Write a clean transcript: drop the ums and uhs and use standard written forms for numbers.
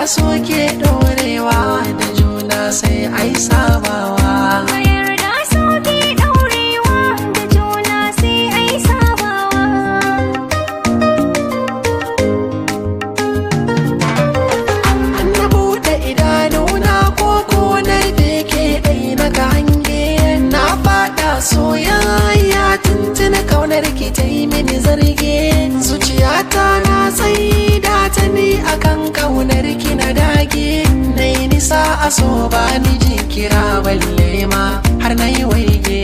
soke ɗorewa da juna sai ai sabawa. Ka yarda soke ɗaurewa da juna sai ai sabawa. Na buɗe idanuna koko na beke ɗai na ga hange, na faɗa soyayya tuntuni kaunar ki ta yi mini zarge. Zuciyata na tsaida ta ni akan kaunar ki na dage, na yi nisa a so ba ni jinkira balle ma har na yi waige.